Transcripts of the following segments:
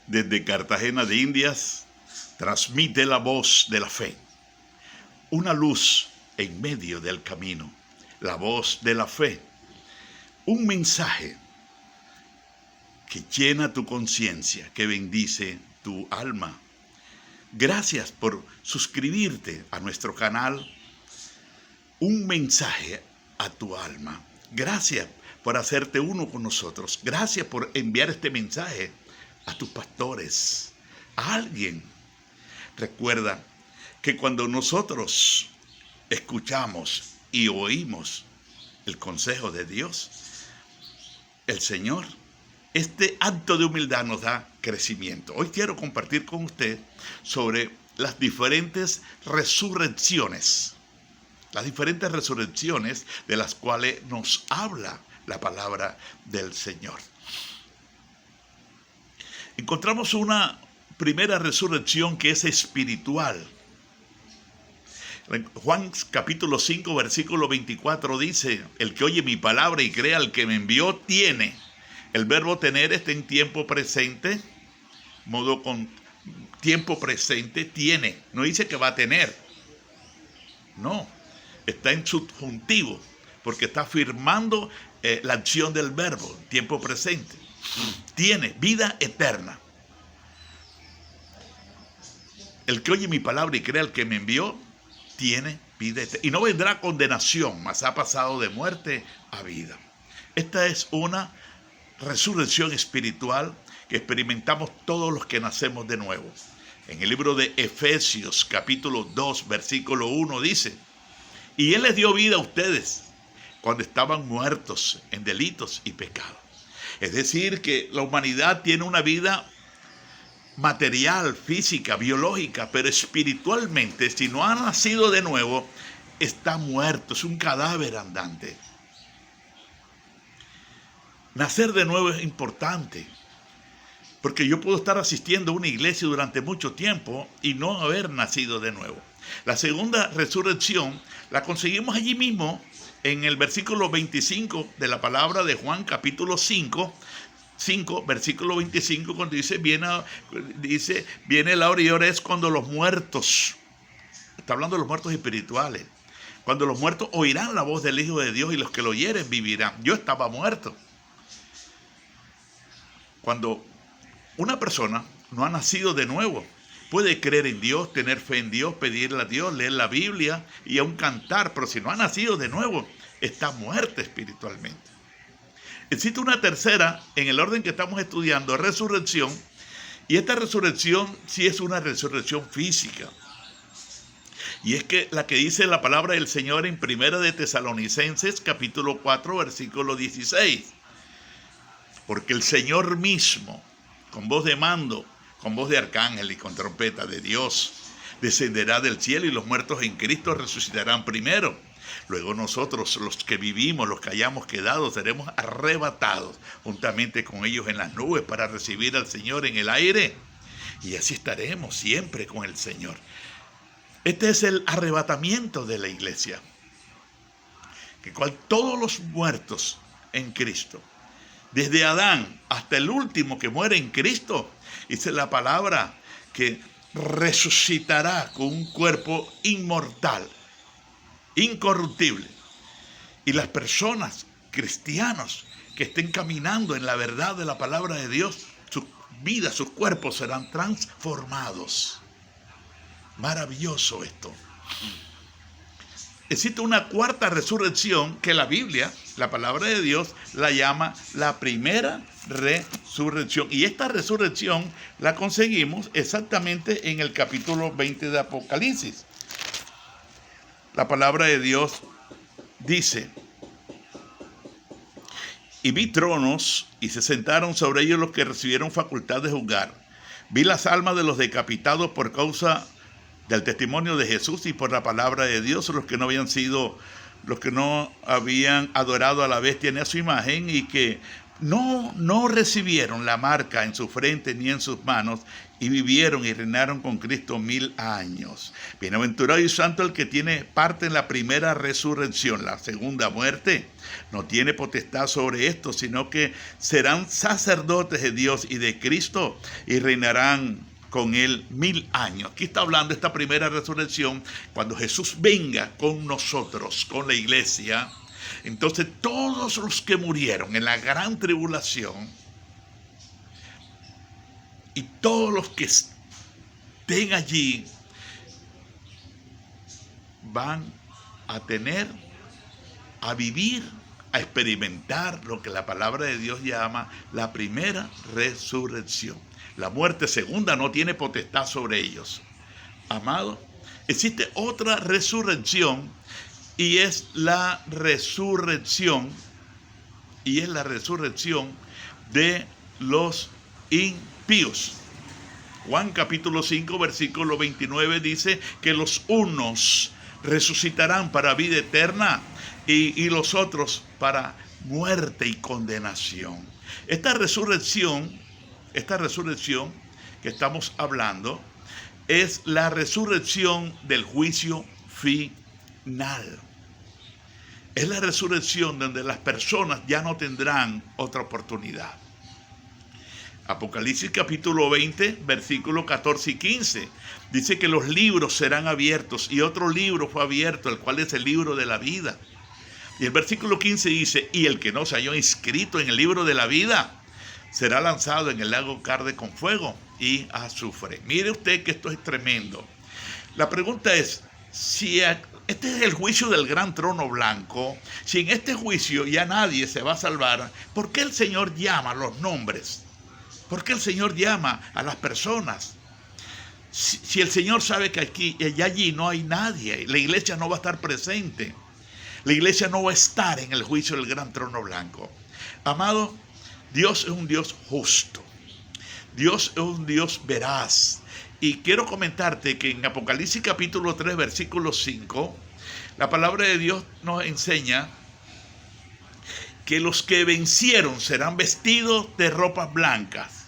Desde Cartagena de Indias, transmite la voz de la fe, una luz en medio del camino, la voz de la fe, un mensaje que llena tu conciencia, que bendice tu alma. Gracias por suscribirte a nuestro canal, un mensaje a tu alma. Gracias por hacerte uno con nosotros. Gracias por enviar este mensaje a tus pastores, a alguien. Recuerda que cuando nosotros escuchamos y oímos el consejo de Dios, el Señor, este acto de humildad nos da crecimiento. Hoy quiero compartir con usted sobre las diferentes resurrecciones de las cuales nos habla la palabra del Señor. Encontramos una primera resurrección que es espiritual. Juan capítulo 5 versículo 24 dice: el que oye mi palabra y crea al que me envió tiene. El verbo tener está en tiempo presente, modo con tiempo presente, tiene. No dice que va a tener. No, está en subjuntivo, porque está afirmando la acción del verbo, tiempo presente. Tiene vida eterna. El que oye mi palabra y crea al que me envió, tiene vida eterna. Y no vendrá condenación, mas ha pasado de muerte a vida. Esta es una resurrección espiritual que experimentamos todos los que nacemos de nuevo. En el libro de Efesios, capítulo 2, versículo 1, dice: y Él les dio vida a ustedes cuando estaban muertos en delitos y pecados. Es decir, que la humanidad tiene una vida material, física, biológica, pero espiritualmente, si no ha nacido de nuevo, está muerto, es un cadáver andante. Nacer de nuevo es importante, porque yo puedo estar asistiendo a una iglesia durante mucho tiempo y no haber nacido de nuevo. La segunda resurrección la conseguimos allí mismo en el versículo 25 de la palabra de Juan capítulo 5, versículo 25, cuando dice, viene la hora y hora es cuando los muertos, está hablando de los muertos espirituales, cuando los muertos oirán la voz del Hijo de Dios y los que lo oyeren vivirán. Yo estaba muerto. Cuando una persona no ha nacido de nuevo, puede creer en Dios, tener fe en Dios, pedirle a Dios, leer la Biblia y aún cantar, pero si no ha nacido de nuevo, está muerta espiritualmente. Existe una tercera, en el orden que estamos estudiando, resurrección, y esta resurrección sí es una resurrección física. Y es que la que dice la palabra del Señor en Primera de Tesalonicenses, capítulo 4, versículo 16. Porque el Señor mismo, con voz de mando, con voz de arcángel y con trompeta de Dios, descenderá del cielo y los muertos en Cristo resucitarán primero. Luego nosotros, los que vivimos, los que hayamos quedado, seremos arrebatados juntamente con ellos en las nubes para recibir al Señor en el aire. Y así estaremos siempre con el Señor. Este es el arrebatamiento de la iglesia, que cual todos los muertos en Cristo, desde Adán hasta el último que muere en Cristo, dice la palabra que resucitará con un cuerpo inmortal, incorruptible. Y las personas, cristianos, que estén caminando en la verdad de la palabra de Dios, sus vidas, sus cuerpos serán transformados. Maravilloso esto. Existe una cuarta resurrección que la Biblia, la palabra de Dios, la llama la primera resurrección. Y esta resurrección la conseguimos exactamente en el capítulo 20 de Apocalipsis. La palabra de Dios dice: y vi tronos y se sentaron sobre ellos los que recibieron facultad de juzgar. Vi las almas de los decapitados por causa del testimonio de Jesús y por la palabra de Dios, los que no habían adorado a la bestia ni a su imagen y que no recibieron la marca en su frente ni en sus manos, y vivieron y reinaron con Cristo 1000 años. Bienaventurado y santo el que tiene parte en la primera resurrección. La segunda muerte no tiene potestad sobre esto, sino que serán sacerdotes de Dios y de Cristo, y reinarán con él 1000 años. Aquí está hablando esta primera resurrección, cuando Jesús venga con nosotros, con la iglesia. Entonces todos los que murieron en la gran tribulación y todos los que estén allí van a tener, a vivir, a experimentar lo que la palabra de Dios llama la primera resurrección. La muerte segunda no tiene potestad sobre ellos. Amado, existe otra resurrección, y es la resurrección de los impíos. Juan capítulo 5 versículo 29 dice que los unos resucitarán para vida eterna y los otros para muerte y condenación. Esta resurrección que estamos hablando es la resurrección del juicio final. Es la resurrección donde las personas ya no tendrán otra oportunidad. Apocalipsis capítulo 20, versículos 14 y 15. Dice que los libros serán abiertos, y otro libro fue abierto, el cual es el libro de la vida. Y el versículo 15 dice, y el que no se halló inscrito en el libro de la vida será lanzado en el lago que arde con fuego y azufre. Mire usted que esto es tremendo. La pregunta es, si este es el juicio del gran trono blanco, si en este juicio ya nadie se va a salvar, ¿por qué el Señor llama los nombres? ¿Por qué el Señor llama a las personas? Si el Señor sabe que aquí y allí no hay nadie, la iglesia no va a estar presente. La iglesia no va a estar en el juicio del gran trono blanco. Amado, Dios es un Dios justo. Dios es un Dios veraz. Y quiero comentarte que en Apocalipsis capítulo 3, versículo 5, la palabra de Dios nos enseña que los que vencieron serán vestidos de ropas blancas.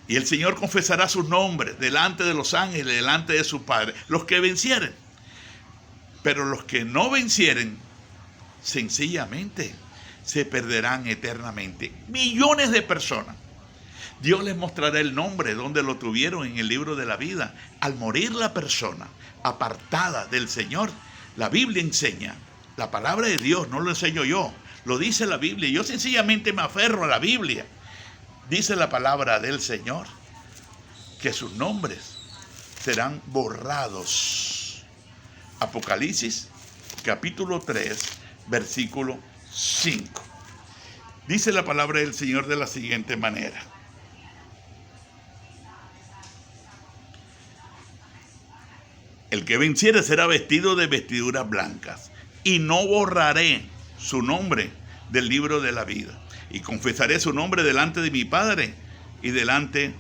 Y el Señor confesará sus nombres delante de los ángeles, delante de su Padre. Los que vencieren. Pero los que no vencieren, sencillamente se perderán eternamente. Millones de personas. Dios les mostrará el nombre donde lo tuvieron en el libro de la vida. Al morir la persona apartada del Señor, la Biblia enseña, la palabra de Dios, no lo enseño yo, lo dice la Biblia. Yo sencillamente me aferro a la Biblia. Dice la palabra del Señor que sus nombres serán borrados. Apocalipsis capítulo 3, versículo 5. Dice la palabra del Señor de la siguiente manera. El que venciere será vestido de vestiduras blancas, y no borraré su nombre del libro de la vida, y confesaré su nombre delante de mi Padre y delante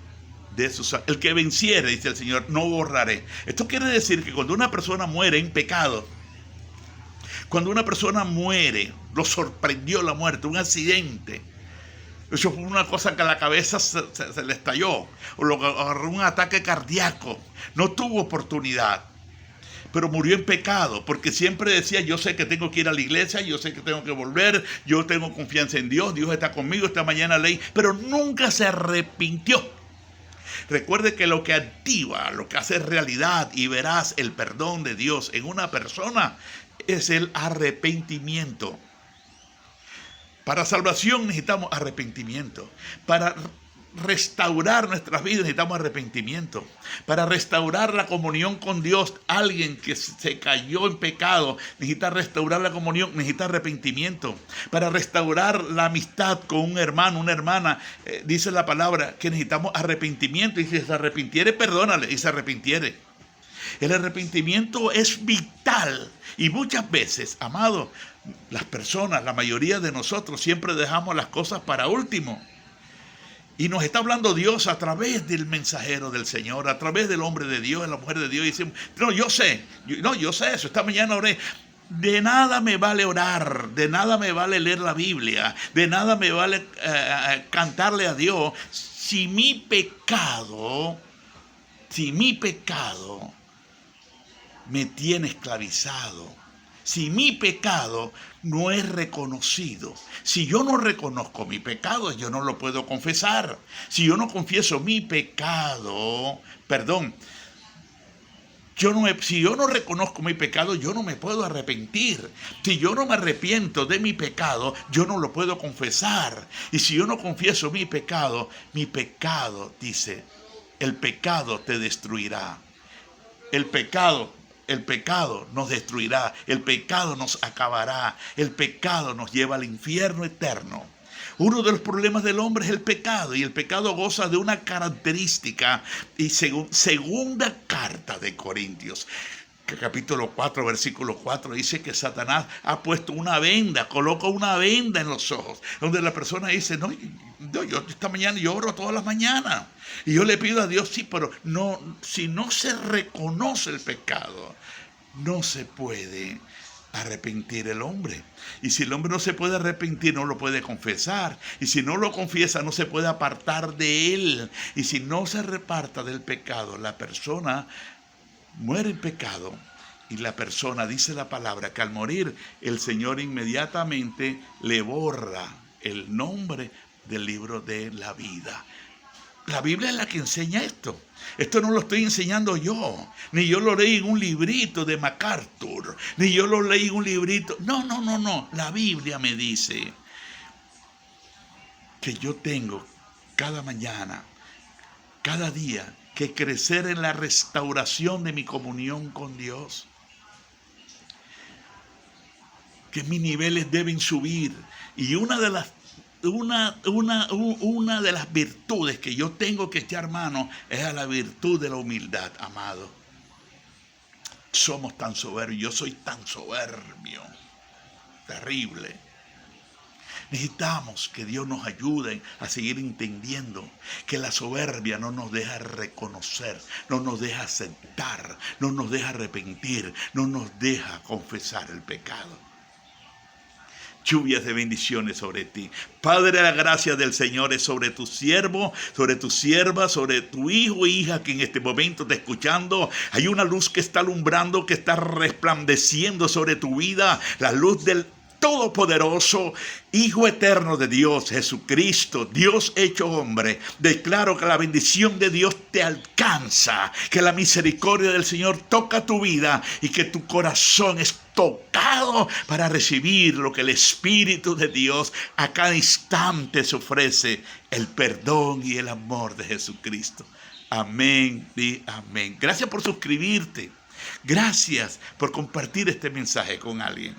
de sus... El que venciere, dice el Señor, no borraré. Esto quiere decir que cuando una persona muere en pecado, cuando una persona muere, lo sorprendió la muerte, un accidente, eso fue una cosa que a la cabeza se le estalló, o lo agarró un ataque cardíaco, no tuvo oportunidad, pero murió en pecado, porque siempre decía, yo sé que tengo que ir a la iglesia, yo sé que tengo que volver, yo tengo confianza en Dios, Dios está conmigo, esta mañana leí, pero nunca se arrepintió. Recuerde que lo que activa, lo que hace realidad y verás el perdón de Dios en una persona es el arrepentimiento. Para salvación necesitamos arrepentimiento. Para restaurar nuestras vidas necesitamos arrepentimiento. Para restaurar la comunión con Dios, alguien que se cayó en pecado necesita restaurar la comunión, necesita arrepentimiento. Para restaurar la amistad con un hermano, una hermana, dice la palabra que necesitamos arrepentimiento, y si se arrepintiere, perdónale, y se arrepintiere. El arrepentimiento es vital, y muchas veces, amado, las personas, la mayoría de nosotros siempre dejamos las cosas para último. Y nos está hablando Dios a través del mensajero del Señor, a través del hombre de Dios, de la mujer de Dios. Y decimos, no, yo sé eso. Esta mañana oré. De nada me vale orar, de nada me vale leer la Biblia, de nada me vale cantarle a Dios si mi pecado me tiene esclavizado. Si mi pecado no es reconocido, si yo no reconozco mi pecado, yo no lo puedo confesar. Si yo no confieso mi pecado, si yo no reconozco mi pecado, yo no me puedo arrepentir. Si yo no me arrepiento de mi pecado, yo no lo puedo confesar. Y si yo no confieso mi pecado, dice, el pecado te destruirá. El pecado nos destruirá, el pecado nos acabará, el pecado nos lleva al infierno eterno. Uno de los problemas del hombre es el pecado, y el pecado goza de una característica, y segunda carta de Corintios, capítulo 4, versículo 4, dice que Satanás ha puesto coloca una venda en los ojos, donde la persona dice, no, yo esta mañana yo oro todas las mañanas, y yo le pido a Dios, sí, pero no, si no se reconoce el pecado, no se puede arrepentir el hombre. Y si el hombre no se puede arrepentir, no lo puede confesar. Y si no lo confiesa, no se puede apartar de él. Y si no se reparta del pecado, la persona muere en pecado. Y la persona, dice la palabra, que al morir, el Señor inmediatamente le borra el nombre del libro de la vida. La Biblia es la que enseña esto. Esto no lo estoy enseñando yo, ni yo lo leí en un librito de MacArthur, ni yo lo leí en un librito. No. La Biblia me dice que yo tengo cada mañana, cada día, que crecer en la restauración de mi comunión con Dios. Que mis niveles deben subir. Y una de las virtudes que yo tengo que echar mano es a la virtud de la humildad, amado. Somos tan soberbios, yo soy tan soberbio, terrible. Necesitamos que Dios nos ayude a seguir entendiendo que la soberbia no nos deja reconocer, no nos deja aceptar, no nos deja arrepentir, no nos deja confesar el pecado. Lluvias de bendiciones sobre ti. Padre, la gracia del Señor es sobre tu siervo, sobre tu sierva, sobre tu hijo e hija que en este momento está escuchando. Hay una luz que está alumbrando, que está resplandeciendo sobre tu vida. La luz del Todopoderoso, Hijo eterno de Dios, Jesucristo, Dios hecho hombre. Declaro que la bendición de Dios te alcanza, que la misericordia del Señor toca tu vida y que tu corazón es tocado para recibir lo que el Espíritu de Dios a cada instante se ofrece, el perdón y el amor de Jesucristo. Amén y amén. Gracias por suscribirte. Gracias por compartir este mensaje con alguien.